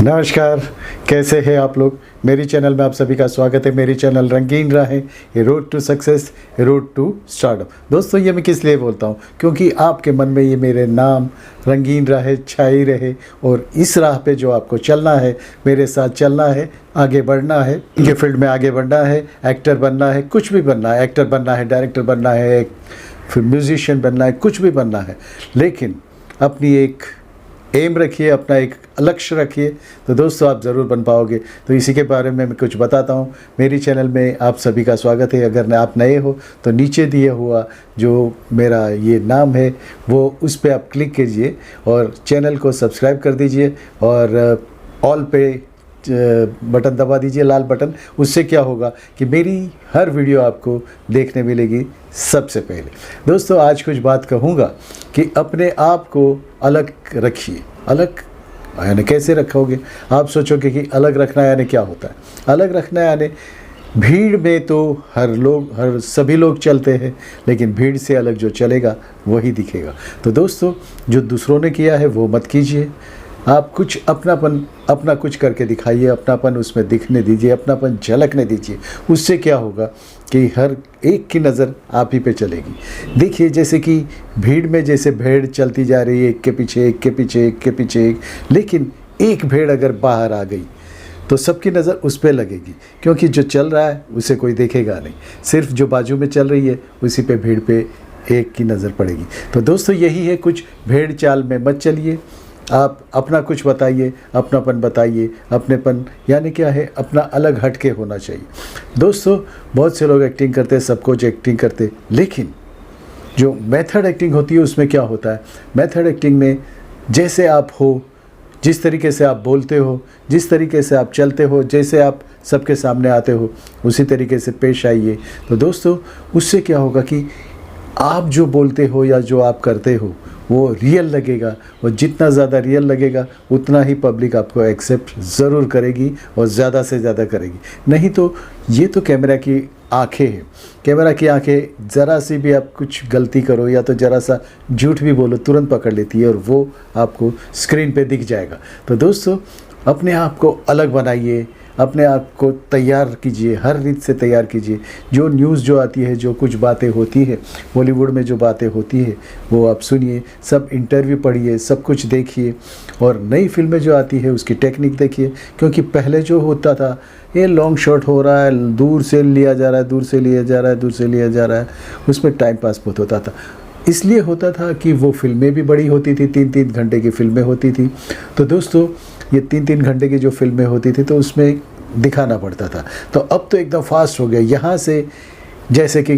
नमस्कार, कैसे हैं आप लोग। मेरी चैनल में आप सभी का स्वागत है। मेरी चैनल रंगीन राहें, ये road to success, road to startup. दोस्तों, ये मैं किस लिए बोलता हूँ, क्योंकि आपके मन में ये मेरे नाम रंगीन राहें छाई रहे और इस राह पे जो आपको चलना है, मेरे साथ चलना है, आगे बढ़ना है, ये फील्ड में आगे बढ़ना है, एक्टर बनना है, कुछ भी बनना है, एक्टर बनना है, डायरेक्टर बनना है, फिर म्यूजिशियन बनना है, कुछ भी बनना है, लेकिन अपनी एक एम रखिए, अपना एक लक्ष्य रखिए, तो दोस्तों आप ज़रूर बन पाओगे। तो इसी के बारे में मैं कुछ बताता हूँ। मेरी चैनल में आप सभी का स्वागत है। अगर आप नए हो तो नीचे दिया हुआ जो मेरा ये नाम है वो उस पर आप क्लिक कीजिए और चैनल को सब्सक्राइब कर दीजिए और ऑल पे बटन दबा दीजिए, लाल बटन। उससे क्या होगा कि मेरी हर वीडियो आपको देखने मिलेगी सबसे पहले। दोस्तों, आज कुछ बात कहूँगा कि अपने आप को अलग रखिए। अलग यानी कैसे रखोगे? आप सोचोगे कि अलग रखना यानी क्या होता है। अलग रखना यानी भीड़ में तो हर सभी लोग चलते हैं, लेकिन भीड़ से अलग जो चलेगा वही दिखेगा। तो दोस्तों, जो दूसरों ने किया है वो मत कीजिए। आप कुछ अपना कुछ करके दिखाइए, अपनापन उसमें दिखने दीजिए, अपनापन झलकने दीजिए। उससे क्या होगा कि हर एक की नज़र आप ही पे चलेगी। देखिए, जैसे कि भीड़ में जैसे भेड़ चलती जा रही है, एक के पीछे एक के पीछे एक के पीछे एक, लेकिन एक भेड़ अगर बाहर आ गई तो सबकी नज़र उस पर लगेगी, क्योंकि जो चल रहा है उसे कोई देखेगा नहीं। सिर्फ जो बाजू में चल रही है उसी पे भीड़ पे एक की नज़र पड़ेगी। तो दोस्तों, यही है, कुछ भेड़ चाल में मत चलिए। आप अपना कुछ बताइए, अपनापन बताइए। अपनेपन यानी क्या है? अपना अलग हट के होना चाहिए। दोस्तों, बहुत से लोग एक्टिंग करते हैं, सब कुछ एक्टिंग करते, लेकिन जो मेथड एक्टिंग होती है उसमें क्या होता है? मेथड एक्टिंग में जैसे आप हो, जिस तरीके से आप बोलते हो, जिस तरीके से आप चलते हो, जैसे आप सबके सामने आते हो, उसी तरीके से पेश आइए। तो दोस्तों, उससे क्या होगा कि आप जो बोलते हो या जो आप करते हो वो रियल लगेगा, और जितना ज़्यादा रियल लगेगा उतना ही पब्लिक आपको एक्सेप्ट ज़रूर करेगी और ज़्यादा से ज़्यादा करेगी। नहीं तो ये तो कैमरा की आंखें हैं। कैमरा की आंखें ज़रा सी भी आप कुछ गलती करो या तो ज़रा सा झूठ भी बोलो, तुरंत पकड़ लेती है और वो आपको स्क्रीन पे दिख जाएगा। तो दोस्तों, अपने आप को अलग बनाइए, अपने आप को तैयार कीजिए, हर रीत से तैयार कीजिए। जो न्यूज़ जो आती है, जो कुछ बातें होती है बॉलीवुड में, जो बातें होती है वो आप सुनिए, सब इंटरव्यू पढ़िए, सब कुछ देखिए, और नई फिल्में जो आती है उसकी टेक्निक देखिए। क्योंकि पहले जो होता था, ये लॉन्ग शॉट हो रहा है, दूर से लिया जा रहा है, दूर से लिया जा रहा है, दूर से लिया जा रहा है, उसमें टाइम पास बहुत होता था। इसलिए होता था कि वो फिल्में भी बड़ी होती थी, 3-3 घंटे की फिल्में होती थी। तो दोस्तों, ये 3-3 घंटे की जो फिल्में होती थी तो उसमें दिखाना पड़ता था। तो अब तो एकदम फास्ट हो गया। यहाँ से जैसे कि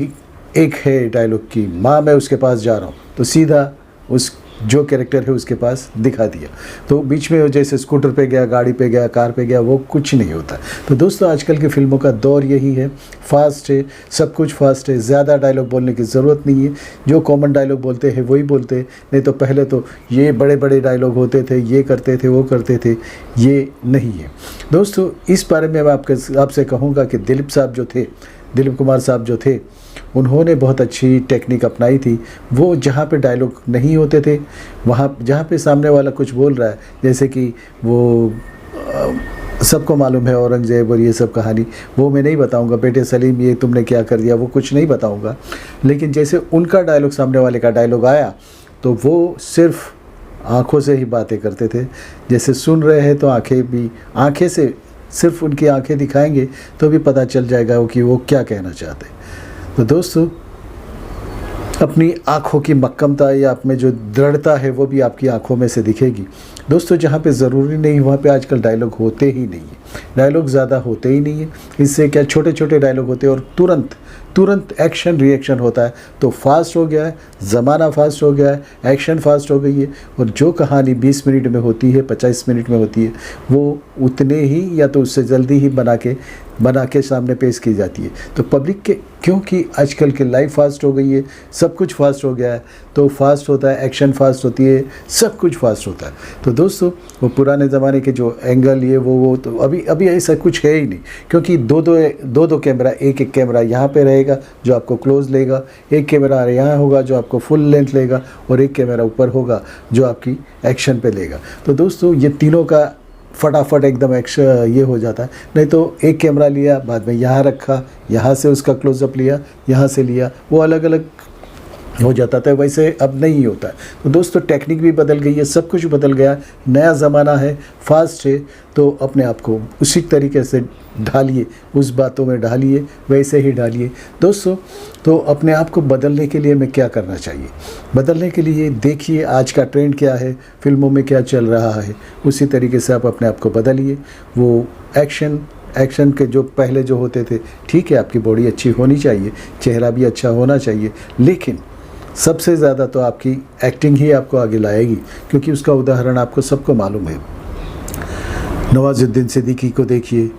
एक है डायलॉग की, माँ मैं उसके पास जा रहा हूँ, तो सीधा उस जो कैरेक्टर है उसके पास दिखा दिया। तो बीच में जैसे स्कूटर पे गया, गाड़ी पे गया, कार पे गया, वो कुछ नहीं होता। तो दोस्तों, आजकल की फिल्मों का दौर यही है, फास्ट है, सब कुछ फास्ट है। ज़्यादा डायलॉग बोलने की ज़रूरत नहीं है। जो कॉमन डायलॉग बोलते हैं वही बोलते हैं। नहीं तो पहले तो ये बड़े बड़े डायलॉग होते थे, ये करते थे, वो करते थे, ये नहीं है। दोस्तों, इस बारे में मैं आपसे कहूँगा कि दिलीप कुमार साहब जो थे, उन्होंने बहुत अच्छी टेक्निक अपनाई थी। वो जहाँ पे डायलॉग नहीं होते थे, वहाँ जहाँ पे सामने वाला कुछ बोल रहा है, जैसे कि वो सबको मालूम है औरंगज़ेब और ये सब कहानी, वो मैं नहीं बताऊंगा। बेटे सलीम ये तुमने क्या कर दिया, वो कुछ नहीं बताऊंगा। लेकिन जैसे उनका डायलॉग, सामने वाले का डायलॉग आया, तो वो सिर्फ आँखों से ही बातें करते थे। जैसे सुन रहे हैं तो आँखें से सिर्फ उनकी आंखें दिखाएंगे तो भी पता चल जाएगा कि वो क्या कहना चाहते हैं। तो दोस्तों, अपनी आँखों की मक्कमता या आप में जो दृढ़ता है वो भी आपकी आँखों में से दिखेगी। दोस्तों, जहाँ पे ज़रूरी नहीं वहाँ पे आजकल डायलॉग होते ही नहीं है, डायलॉग ज़्यादा होते ही नहीं है। इससे क्या, छोटे छोटे डायलॉग होते हैं और तुरंत एक्शन रिएक्शन होता है। तो फास्ट हो गया है ज़माना, फास्ट हो गया है, एक्शन फास्ट हो गई है, और जो कहानी 20 मिनट में होती है, 50 मिनट में होती है, वो उतने ही या तो उससे जल्दी ही बना के सामने पेश की जाती है। तो पब्लिक के, क्योंकि आजकल की लाइफ फास्ट हो गई है, सब कुछ फास्ट हो गया है, तो फास्ट होता है, एक्शन फास्ट होती है, सब कुछ फास्ट होता है। तो दोस्तों, वो पुराने ज़माने के जो एंगल ये वो तो अभी ऐसा कुछ है ही नहीं। क्योंकि दो कैमरा, एक कैमरा यहाँ पे रहेगा जो आपको क्लोज लेगा, एक कैमरा यहाँ होगा जो आपको फुल लेंथ लेगा, और एक कैमरा ऊपर होगा जो आपकी एक्शन पे लेगा। तो दोस्तों, ये तीनों का फटाफट एकदम एक्शन ये हो जाता है। नहीं तो एक कैमरा लिया, बाद में यहाँ रखा, यहाँ से उसका क्लोजअप लिया, यहाँ से लिया, वो अलग अलग हो जाता था। वैसे अब नहीं होता है। तो दोस्तों टेक्निक भी बदल गई है, सब कुछ बदल गया, नया ज़माना है, फास्ट है। तो अपने आप को उसी तरीके से ढालिए, उस बातों में ढालिए, वैसे ही ढालिए दोस्तों। तो अपने आप को बदलने के लिए मैं क्या करना चाहिए? बदलने के लिए देखिए आज का ट्रेंड क्या है, फिल्मों में क्या चल रहा है, उसी तरीके से आप अपने आप को बदलिए। वो एक्शन के जो पहले जो होते थे, ठीक है आपकी बॉडी अच्छी होनी चाहिए, चेहरा भी अच्छा होना चाहिए, लेकिन सबसे ज़्यादा तो आपकी एक्टिंग ही आपको आगे लाएगी, क्योंकि उसका उदाहरण आपको सबको मालूम है। नवाजुद्दीन सिद्दीकी को देखिए,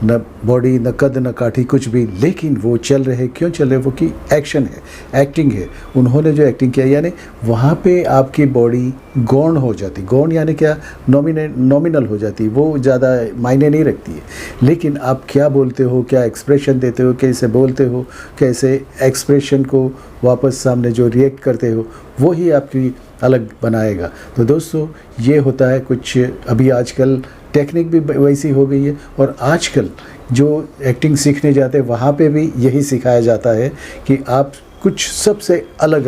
न बॉडी न कद न काठी कुछ भी, लेकिन वो चल रहे, क्यों चल रहे? वो कि एक्शन है, एक्टिंग है। उन्होंने जो एक्टिंग किया, यानी वहाँ पे आपकी बॉडी गौण हो जाती। गौण यानी क्या? नॉमिनल हो जाती, वो ज़्यादा मायने नहीं रखती है। लेकिन आप क्या बोलते हो, क्या एक्सप्रेशन देते हो, कैसे बोलते हो, कैसे एक्सप्रेशन को वापस सामने जो रिएक्ट करते हो, वो ही आपकी अलग बनाएगा। तो दोस्तों ये होता है कुछ। अभी आजकल टेक्निक भी वैसी हो गई है, और आजकल जो एक्टिंग सीखने जाते हैं वहाँ पे भी यही सिखाया जाता है कि आप कुछ सबसे अलग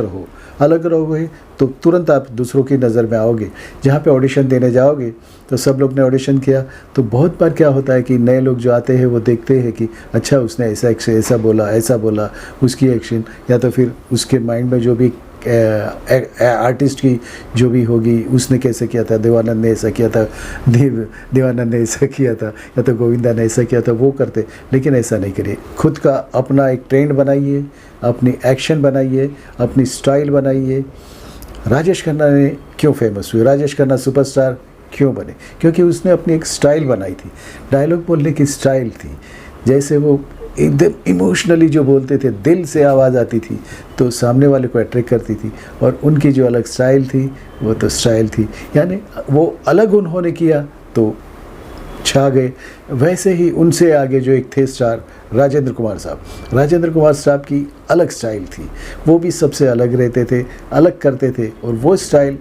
रहोगे तो तुरंत आप दूसरों की नज़र में आओगे। जहाँ पे ऑडिशन देने जाओगे तो सब लोग ने ऑडिशन किया, तो बहुत बार क्या होता है कि नए लोग जो आते हैं वो देखते हैं कि अच्छा उसने ऐसा बोला, उसकी एक्शन, या तो फिर उसके माइंड में जो भी आर्टिस्ट की जो भी होगी, उसने कैसे किया था, देवानंद ने ऐसा किया था, देवानंद ने ऐसा किया था, या तो गोविंदा ने ऐसा किया था, वो करते। लेकिन ऐसा नहीं करिए, खुद का अपना एक ट्रेंड बनाइए, अपनी एक्शन बनाइए, अपनी स्टाइल बनाइए। राजेश खन्ना ने क्यों फेमस हुए? राजेश खन्ना सुपरस्टार क्यों बने? क्योंकि उसने अपनी एक स्टाइल बनाई थी, डायलॉग बोलने की स्टाइल थी। जैसे वो एकदम इमोशनली जो बोलते थे, दिल से आवाज़ आती थी, तो सामने वाले को अट्रैक्ट करती थी। और उनकी जो अलग स्टाइल थी, वो तो स्टाइल थी, यानी वो अलग उन्होंने किया तो छा गए। वैसे ही उनसे आगे जो एक थे स्टार, राजेंद्र कुमार साहब की अलग स्टाइल थी, वो भी सबसे अलग रहते थे, अलग करते थे, और वो स्टाइल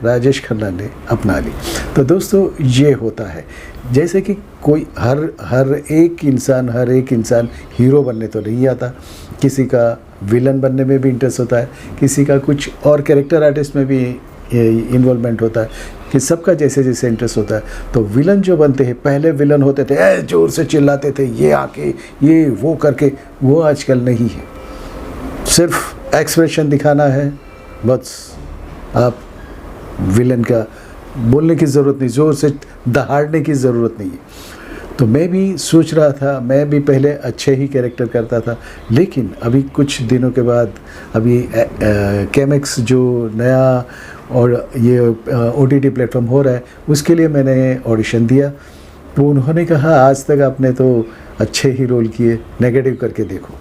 राजेश खन्ना ने अपना ली। तो दोस्तों ये होता है, जैसे कि कोई हर एक इंसान हीरो बनने तो नहीं आता, किसी का विलन बनने में भी इंटरेस्ट होता है, किसी का कुछ और कैरेक्टर आर्टिस्ट में भी इन्वॉल्वमेंट होता है, कि सबका जैसे जैसे इंटरेस्ट होता है। तो विलन जो बनते हैं, पहले विलन होते थे जोर से चिल्लाते थे, ये आके ये वो करके, वो आजकल नहीं है। सिर्फ एक्सप्रेशन दिखाना है बस, आप विलन का बोलने की ज़रूरत नहीं, ज़ोर से दहाड़ने की ज़रूरत नहीं है। तो मैं भी सोच रहा था, मैं भी पहले अच्छे ही कैरेक्टर करता था, लेकिन अभी कुछ दिनों के बाद अभी केमेक्स जो नया और ये OTT प्लेटफॉर्म हो रहा है, उसके लिए मैंने ऑडिशन दिया। तो उन्होंने कहा आज तक आपने तो अच्छे ही रोल किए, नेगेटिव करके देखो।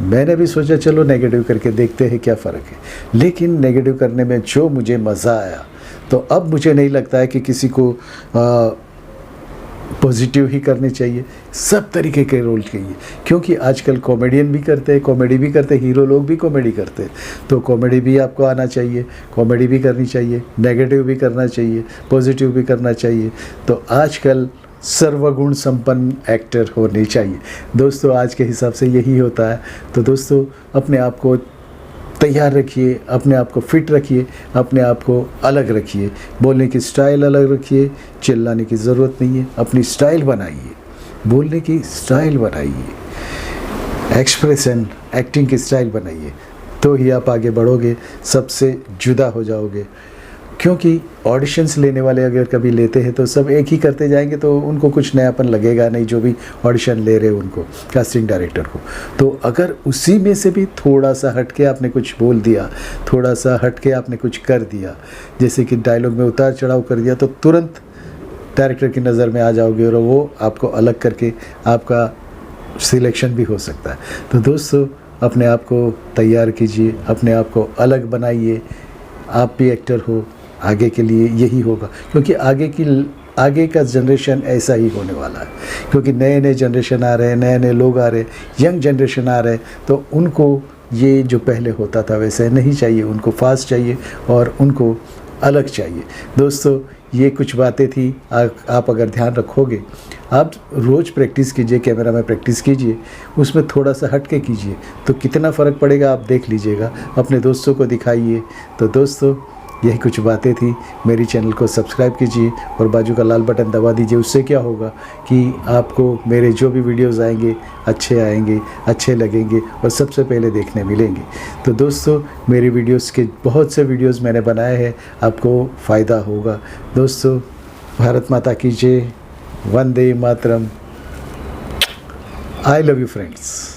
मैंने भी सोचा चलो नेगेटिव करके देखते हैं क्या फ़र्क है, लेकिन नेगेटिव करने में जो मुझे मज़ा आया, तो अब मुझे नहीं लगता है कि किसी को पॉजिटिव ही करने चाहिए, सब तरीके के रोल चाहिए। क्योंकि आजकल कॉमेडियन भी करते हैं, कॉमेडी भी करते हैं, हीरो लोग भी कॉमेडी करते हैं, तो कॉमेडी भी आपको आना चाहिए, कॉमेडी भी करनी चाहिए, नेगेटिव भी करना चाहिए, पॉजिटिव भी करना चाहिए। तो आजकल सर्वगुण संपन्न एक्टर होने चाहिए दोस्तों, आज के हिसाब से यही होता है। तो दोस्तों अपने आप को तैयार रखिए, अपने आप को फिट रखिए, अपने आप को अलग रखिए, बोलने की स्टाइल अलग रखिए, चिल्लाने की ज़रूरत नहीं है, अपनी स्टाइल बनाइए, बोलने की स्टाइल बनाइए, एक्सप्रेशन एक्टिंग की स्टाइल बनाइए, तो ही आप आगे बढ़ोगे, सबसे जुदा हो जाओगे। क्योंकि ऑडिशंस लेने वाले अगर कभी लेते हैं तो सब एक ही करते जाएंगे, तो उनको कुछ नयापन लगेगा नहीं, जो भी ऑडिशन ले रहे हैं उनको, कास्टिंग डायरेक्टर को। तो अगर उसी में से भी थोड़ा सा हट के आपने कुछ बोल दिया, थोड़ा सा हट के आपने कुछ कर दिया, जैसे कि डायलॉग में उतार चढ़ाव कर दिया, तो तुरंत डायरेक्टर की नज़र में आ जाओगे और वो आपको अलग करके आपका सिलेक्शन भी हो सकता है। तो दोस्तों अपने आप को तैयार कीजिए, अपने आप को अलग बनाइए, आप भी एक्टर हो, आगे के लिए यही होगा। क्योंकि आगे का जनरेशन ऐसा ही होने वाला है, क्योंकि नए नए जनरेशन आ रहे हैं, नए नए लोग आ रहे हैं, यंग जनरेशन आ रहे हैं, तो उनको ये जो पहले होता था वैसे नहीं चाहिए, उनको फास्ट चाहिए, और उनको अलग चाहिए। दोस्तों ये कुछ बातें थी, आप अगर ध्यान रखोगे, आप रोज़ प्रैक्टिस कीजिए, कैमरा में प्रैक्टिस कीजिए, उसमें थोड़ा सा हट के कीजिए तो कितना फ़र्क पड़ेगा आप देख लीजिएगा, अपने दोस्तों को दिखाइए। तो दोस्तों यही कुछ बातें थी। मेरी चैनल को सब्सक्राइब कीजिए और बाजू का लाल बटन दबा दीजिए। उससे क्या होगा कि आपको मेरे जो भी वीडियोस आएंगे अच्छे लगेंगे और सबसे पहले देखने मिलेंगे। तो दोस्तों मेरी वीडियोस के बहुत से वीडियोस मैंने बनाए हैं, आपको फ़ायदा होगा। दोस्तों भारत माता की जय, वंदे मातरम। I love you friends.